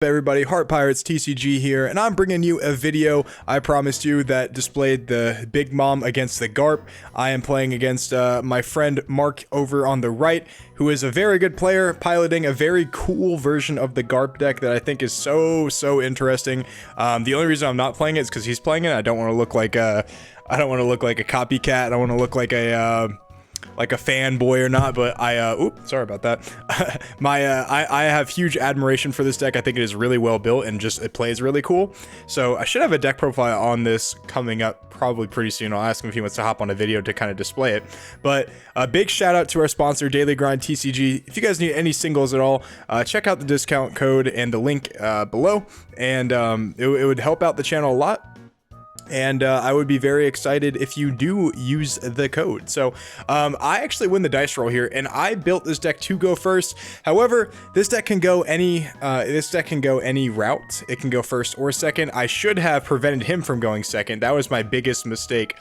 Everybody, Heart Pirates TCG here, and I'm bringing you a video I promised you that displayed the Big Mom against the Garp. I am playing against my friend Mark over on the right, who is a very good player, piloting a very cool version of the Garp deck that I think is so interesting. The only reason I'm not playing it is because he's playing it. I don't want to look like a copycat. I don't want to look like a fanboy or not, but oops, sorry about that. I have huge admiration for this deck. I think it is really well built and it plays really cool. So I should have a deck profile on this coming up probably pretty soon. I'll ask him if he wants to hop on a video to kind of display it. But a big shout out to our sponsor, Daily Grind TCG. If you guys need any singles at all, check out the discount code and the link below, and it would help out the channel a lot. And I would be very excited if you do use the code. So I actually win the dice roll here, and I built this deck to go first. However, this deck can go any route. It can go first or second. I should have prevented him from going second. That was my biggest mistake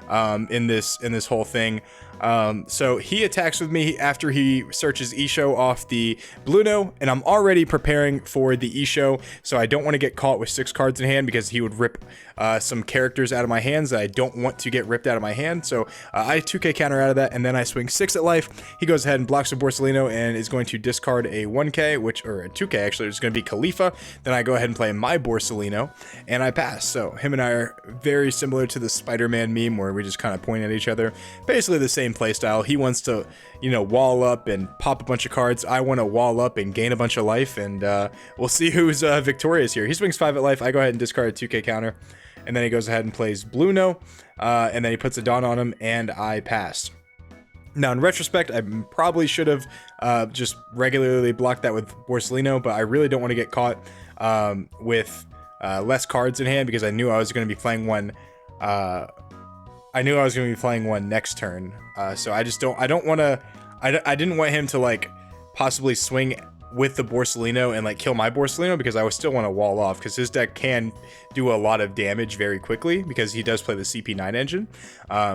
in this whole thing. So he attacks with me after he searches Isho off the Bluno, and I'm already preparing for the Isho, so I don't want to get caught with 6 cards in hand because he would rip some characters out of my hands that I don't want to get ripped out of my hand. So I 2k counter out of that, and then I swing 6 at life. He goes ahead and blocks a Borsalino and is going to discard a 1k, or a 2k actually, which is going to be Khalifa. Then I go ahead and play my Borsalino, and I pass. So him and I are very similar to the Spider-Man meme where we just kind of point at each other. Basically the same playstyle. He wants to, wall up and pop a bunch of cards. I want to wall up and gain a bunch of life, and we'll see who's victorious here. He swings 5 at life. I go ahead and discard a 2k counter, and then he goes ahead and plays Bluno, and then he puts a Dawn on him, and I pass. Now, in retrospect, I probably should have just regularly blocked that with Borsalino, but I really don't want to get caught with less cards in hand because I knew I was going to be playing one. I knew I was going to be playing one next turn, so I didn't want him to like possibly swing with the Borsalino and like kill my Borsalino, because I would still want to wall off, because his deck can do a lot of damage very quickly because he does play the CP9 engine.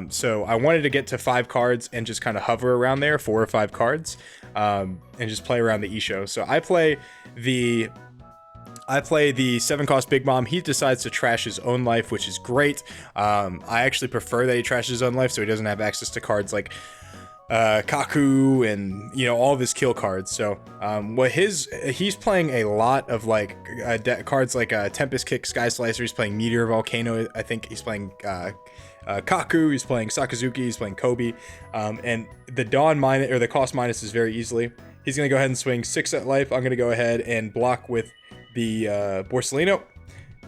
So I wanted to get to 5 cards and just kind of hover around there, 4 or 5 cards, and just play around the Isho. So I play the 7-cost Big Mom. He decides to trash his own life, which is great. I actually prefer that he trashes his own life so he doesn't have access to cards like Kaku and all of his kill cards. So he's playing a lot of like cards like Tempest Kick, Sky Slicer. He's playing Meteor Volcano. I think he's playing Kaku. He's playing Sakazuki. He's playing Kobe. And the Dawn minus, or the cost minus, is very easily. He's gonna go ahead and swing 6 at life. I'm gonna go ahead and block with the Borsalino,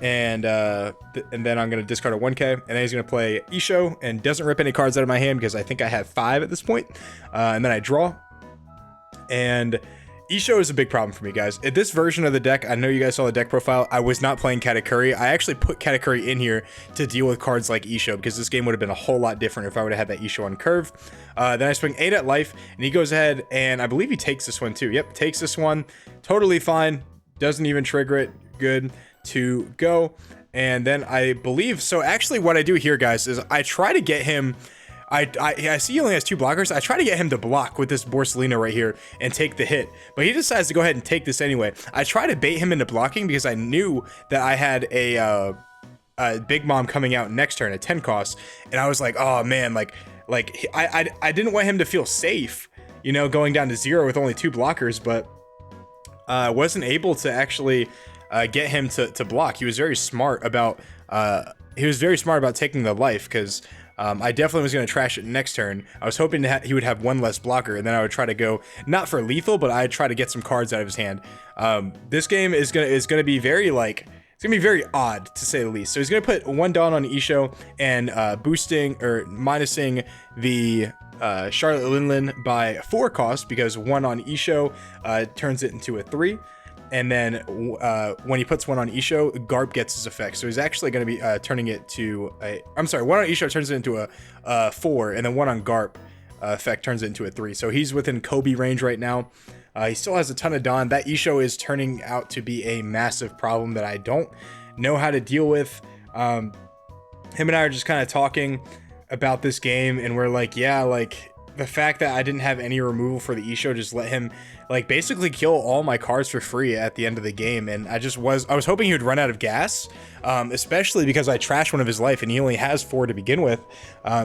and then I'm going to discard a 1k, and then he's going to play Isho and doesn't rip any cards out of my hand because I think I have 5 at this point, and then I draw. And Isho is a big problem for me, guys. At this version of the deck, I know you guys saw the deck profile, I was not playing Katakuri. I actually put Katakuri in here to deal with cards like Isho, because this game would have been a whole lot different if I would have had that Isho on curve. Then I swing 8 at life, and he goes ahead, and I believe he takes this one too. Yep, takes this one. Totally fine. Doesn't even trigger it. Good to go. And then I believe, so actually what I do here, guys, is I try to get him, I see he only has 2 blockers. I try to get him to block with this Borsalino right here and take the hit, but he decides to go ahead and take this anyway. I try to bait him into blocking because I knew that I had a Big Mom coming out next turn at 10 costs, and I was like, oh man, I didn't want him to feel safe, going down to 0 with only 2 blockers, but wasn't able to actually get him to block. He was very smart about taking the life, because I definitely was going to trash it next turn. I was hoping he would have 1 less blocker, and then I would try to go not for lethal, but I'd try to get some cards out of his hand. This game is gonna be very it's gonna be very odd, to say the least. So he's gonna put 1 Dawn on Isho and boosting or minusing the Charlotte Linlin by 4 costs, because 1 on Isho turns it into a 3, and then when he puts 1 on Isho, Garp gets his effect. So he's actually going to be turning it to a, 1 on Isho turns it into a 4, and then 1 on Garp effect turns it into a 3. So he's within Kobe range right now. He still has a ton of Dawn. That Isho is turning out to be a massive problem that I don't know how to deal with. Him and I are just kind of talking about this game, and we're like, yeah, like the fact that I didn't have any removal for the Isho just let him like basically kill all my cards for free at the end of the game. And I was hoping he would run out of gas, especially because I trashed one of his life and he only has 4 to begin with.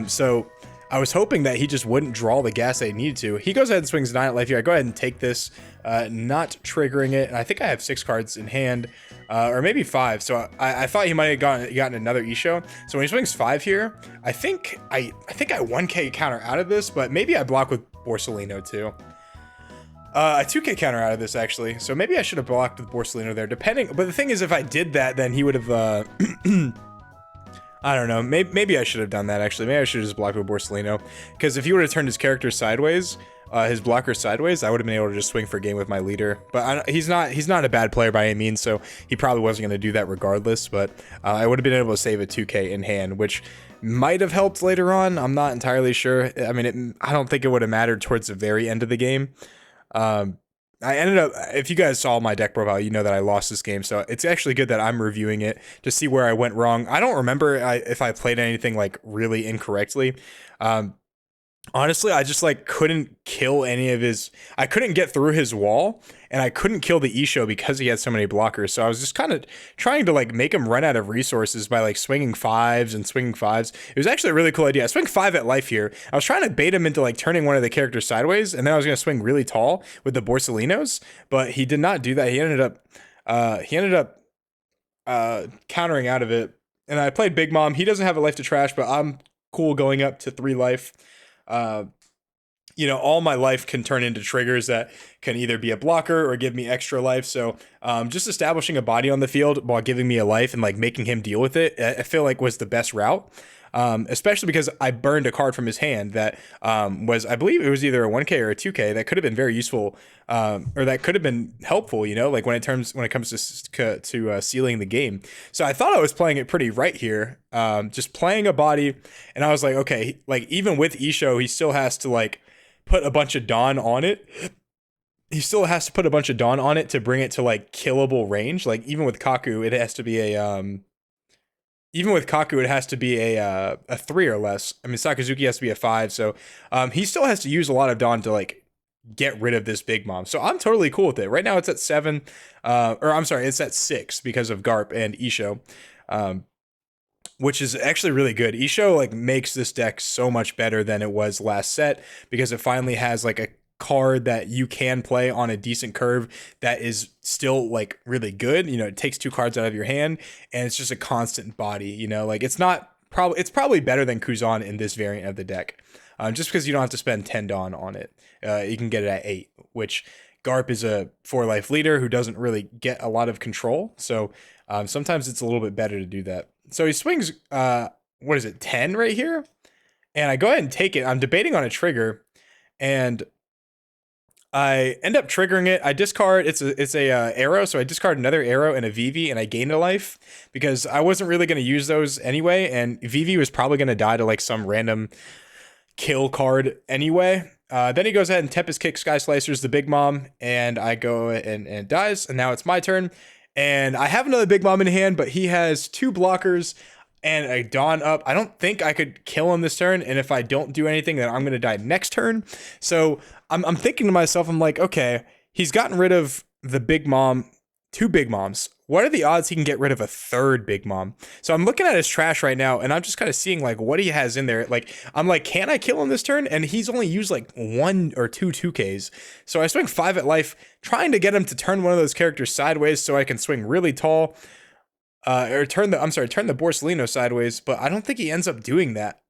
So I was hoping that he just wouldn't draw the gas that he needed to. He goes ahead and swings 9 at life here. I go ahead and take this, not triggering it. And I think I have 6 cards in hand, or maybe 5. So I thought he might have gotten another Isho. So when he swings 5 here, I think I 1k counter out of this, but maybe I block with Borsalino too. A 2k counter out of this actually. So maybe I should have blocked with Borsalino there, depending. But the thing is, if I did that, then he would have. I don't know. Maybe I should have done that, actually. Maybe I should have just blocked with Borsalino. Because if he would have turned his character sideways, his blocker sideways, I would have been able to just swing for game with my leader. But he's not a bad player by any means, so he probably wasn't going to do that regardless. But I would have been able to save a 2k in hand, which might have helped later on. I'm not entirely sure. I mean, I don't think it would have mattered towards the very end of the game. I ended up, if you guys saw my deck profile, you know that I lost this game, so it's actually good that I'm reviewing it to see where I went wrong. I don't remember if I played anything like really incorrectly. Honestly, I just like couldn't kill any of his, I couldn't get through his wall, and I couldn't kill the Isho because he had so many blockers. So I was just kind of trying to like make him run out of resources by like swinging 5s and swinging 5s. It was actually a really cool idea. I swing 5 at life here. I was trying to bait him into like turning one of the characters sideways, and then I was going to swing really tall with the Borsalinos, but he did not do that. He ended up countering out of it, and I played Big Mom. He doesn't have a life to trash, but I'm cool going up to 3 life. You know, all my life can turn into triggers that can either be a blocker or give me extra life. So just establishing a body on the field while giving me a life and like making him deal with it, I feel like was the best route. Especially because I burned a card from his hand that was, I believe it was either a 1k or a 2k that could have been very useful, or that could have been helpful, you know, like when it comes to sealing the game. So I thought I was playing it pretty right here, just playing a body, and I was like, okay, like even with Isho, he still has to like put a bunch of Dawn on it. He still has to put a bunch of Dawn on it to bring it to like killable range. Like even with Kaku, it has to be a Even with Kaku, it has to be a 3 or less. I mean, Sakazuki has to be a 5, so he still has to use a lot of Dawn to like get rid of this Big Mom. So I'm totally cool with it. Right now it's at 7, or I'm sorry, it's at 6 because of Garp and Isho, which is actually really good. Isho like makes this deck so much better than it was last set because it finally has like a card that you can play on a decent curve that is still like really good. You know, it takes 2 cards out of your hand and it's just a constant body, you know, like it's probably better than Kuzan in this variant of the deck, just because you don't have to spend 10 Dawn on it. You can get it at 8, which Garp is a 4 life leader who doesn't really get a lot of control, so sometimes it's a little bit better to do that. So he swings what is it, 10 right here, and I go ahead and take it. I'm debating on a trigger, and I end up triggering it. I discard, it's a arrow, so I discard another arrow and a VV, and I gain a life because I wasn't really going to use those anyway, and VV was probably going to die to like some random kill card anyway. Then he goes ahead and Tempest Kick Sky Slicers the Big Mom, and I go and it dies, and now it's my turn. And I have another Big Mom in hand, but he has 2 blockers and a Dawn up. I don't think I could kill him this turn, and if I don't do anything, then I'm going to die next turn. So I'm thinking to myself, I'm like, okay, he's gotten rid of the Big Mom, 2 Big Moms. What are the odds he can get rid of a 3rd Big Mom? So I'm looking at his trash right now, and I'm just kind of seeing like what he has in there. Like I'm like, can I kill him this turn? And he's only used like 1 or 2 2Ks. So I swing 5 at life, trying to get him to turn one of those characters sideways so I can swing really tall. Or turn the Borsalino sideways, but I don't think he ends up doing that.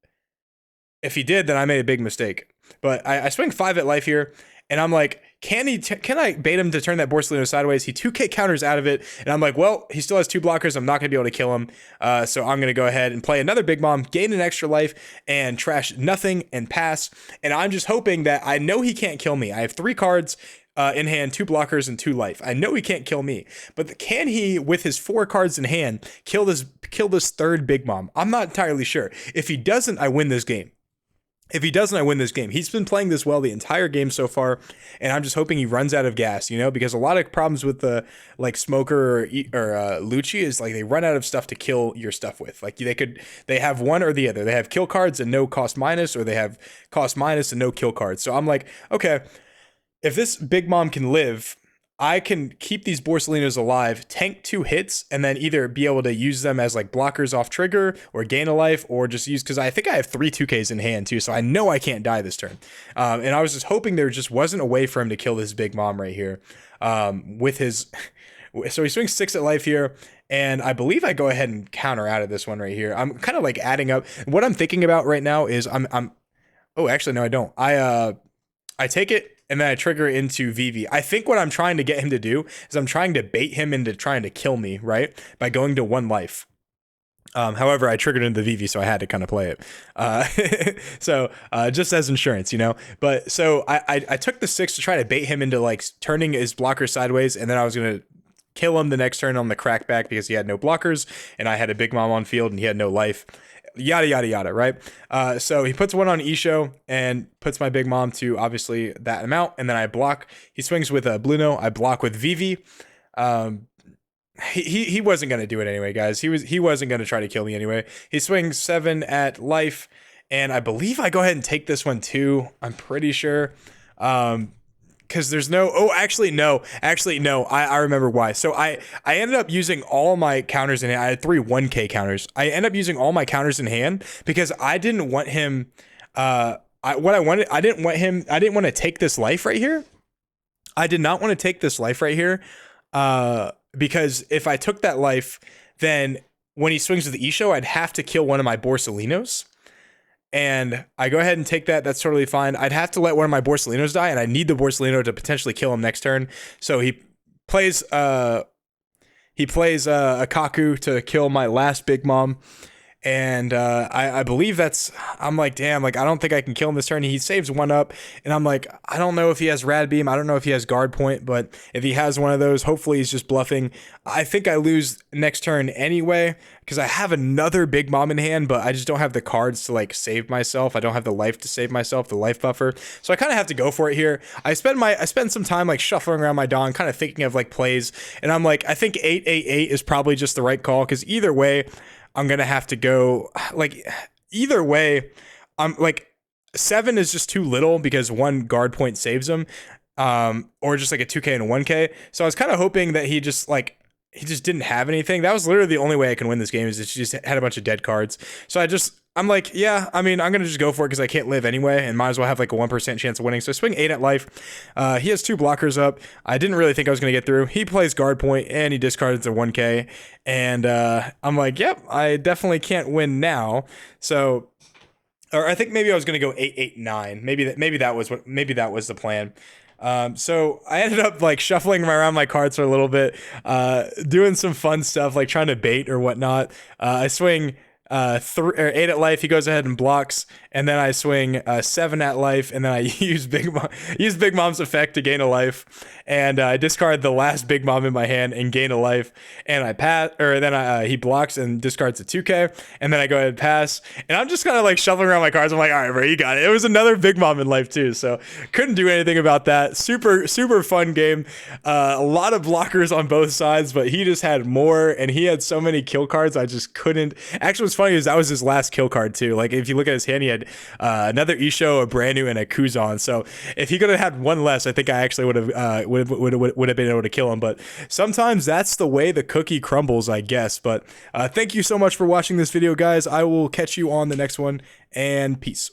If he did, then I made a big mistake. But I swing 5 at life here, and I'm like, can I bait him to turn that Borsalino sideways? He 2k counters out of it, and I'm like, well, he still has 2 blockers. I'm not going to be able to kill him. So I'm going to go ahead and play another Big Mom, gain an extra life, and trash nothing and pass. And I'm just hoping that I know he can't kill me. I have 3 cards in hand, 2 blockers, and 2 life. I know he can't kill me, but can he, with his 4 cards in hand, kill this 3rd Big Mom? I'm not entirely sure. If he doesn't, I win this game. If he doesn't, I win this game. He's been playing this well the entire game so far, and I'm just hoping he runs out of gas, you know, because a lot of problems with the like Smoker or Lucci is like they run out of stuff to kill your stuff with. Like they have one or the other. They have kill cards and no cost minus, or they have cost minus and no kill cards. So I'm like, okay, if this Big Mom can live, I can keep these Borsalinos alive, tank 2 hits, and then either be able to use them as like blockers off trigger or gain a life, or just use, because I think I have 3 2Ks in hand too, so I know I can't die this turn. And I was just hoping there just wasn't a way for him to kill this Big Mom right here with his... So he swings 6 at life here, and I believe I go ahead and counter out of this one right here. I'm kind of like adding up. What I'm thinking about right now is oh, actually, no, I don't. I take it, and then I trigger it into VV. I think what I'm trying to get him to do is I'm trying to bait him into trying to kill me, right? By going to 1 life. However, I triggered into the VV, so I had to kind of play it. So just as insurance, you know? But so I took the 6 to try to bait him into like turning his blocker sideways, and then I was going to kill him the next turn on the crackback because he had no blockers, and I had a Big Mom on field, and he had no life. Yada, yada, yada, right? So he puts 1 on Isho and puts my Big Mom to obviously that amount, and then I block. He swings with a Bluno. I block with Vivi. He wasn't going to do it anyway, guys. He wasn't going to try to kill me anyway. He swings 7 at life, and I believe I go ahead and take this one too. I'm pretty sure. Because there's no, actually no, I remember why. So I ended up using all my counters in hand. I had 3 1K counters. I ended up using all my counters in hand because I didn't want him, I didn't want to take this life right here. I did not want to take this life right here, because if I took that life, then when he swings with the Isho, I'd have to kill one of my Borsalinos. And I go ahead and take that. That's totally fine. I'd have to let one of my Borsalinos die, and I need the Borsalino to potentially kill him next turn. So he plays a Kaku to kill my last Big Mom. And I believe I'm like, damn, like I don't think I can kill him this turn. He saves 1 up, and I'm like, I don't know if he has Rad Beam. I don't know if he has Guard Point, but if he has one of those, hopefully he's just bluffing. I think I lose next turn anyway because I have another Big Mom in hand, but I just don't have the cards to like save myself. I don't have the life to save myself, the life buffer. So I kind of have to go for it here. I spend some time like shuffling around my Dawn, kind of thinking of like plays, and I'm like, I think 888 is probably just the right call because either way, I'm going to have to go, like, either way, I'm like, 7 is just too little because 1 guard point saves him, or just like a 2K and a 1K. So I was kind of hoping that he just didn't have anything. That was literally the only way I can win this game, is that she just had a bunch of dead cards. So I'm like, yeah, I mean, I'm going to just go for it because I can't live anyway and might as well have like a 1% chance of winning. So I swing 8 at life. He has 2 blockers up. I didn't really think I was going to get through. He plays guard point and he discards a 1K. And I'm like, yep, I definitely can't win now. So, or I think maybe I was going to go 8-8-9. Maybe that was the plan. So I ended up like shuffling around my cards for a little bit, doing some fun stuff, like trying to bait or whatnot. I swing 8 at life. He goes ahead and blocks, and then I swing 7 at life, and then I use Big Mom's effect to gain a life, and I discard the last Big Mom in my hand and gain a life, and I pass, or then he blocks and discards a 2K, and then I go ahead and pass, and I'm just kind of like shuffling around my cards. I'm like, all right, bro, you got it. It was another Big Mom in life too, so couldn't do anything about that. Super fun game. A lot of blockers on both sides, but he just had more, and he had so many kill cards I just couldn't. Actually, what's funny is that was his last kill card too. Like if you look at his hand, he had another Isho, a brand new, and a Kuzan. So if he could have had one less, I think I actually would have been able to kill him. But sometimes that's the way the cookie crumbles, I guess. But thank you so much for watching this video, guys. I will catch you on the next one, and peace.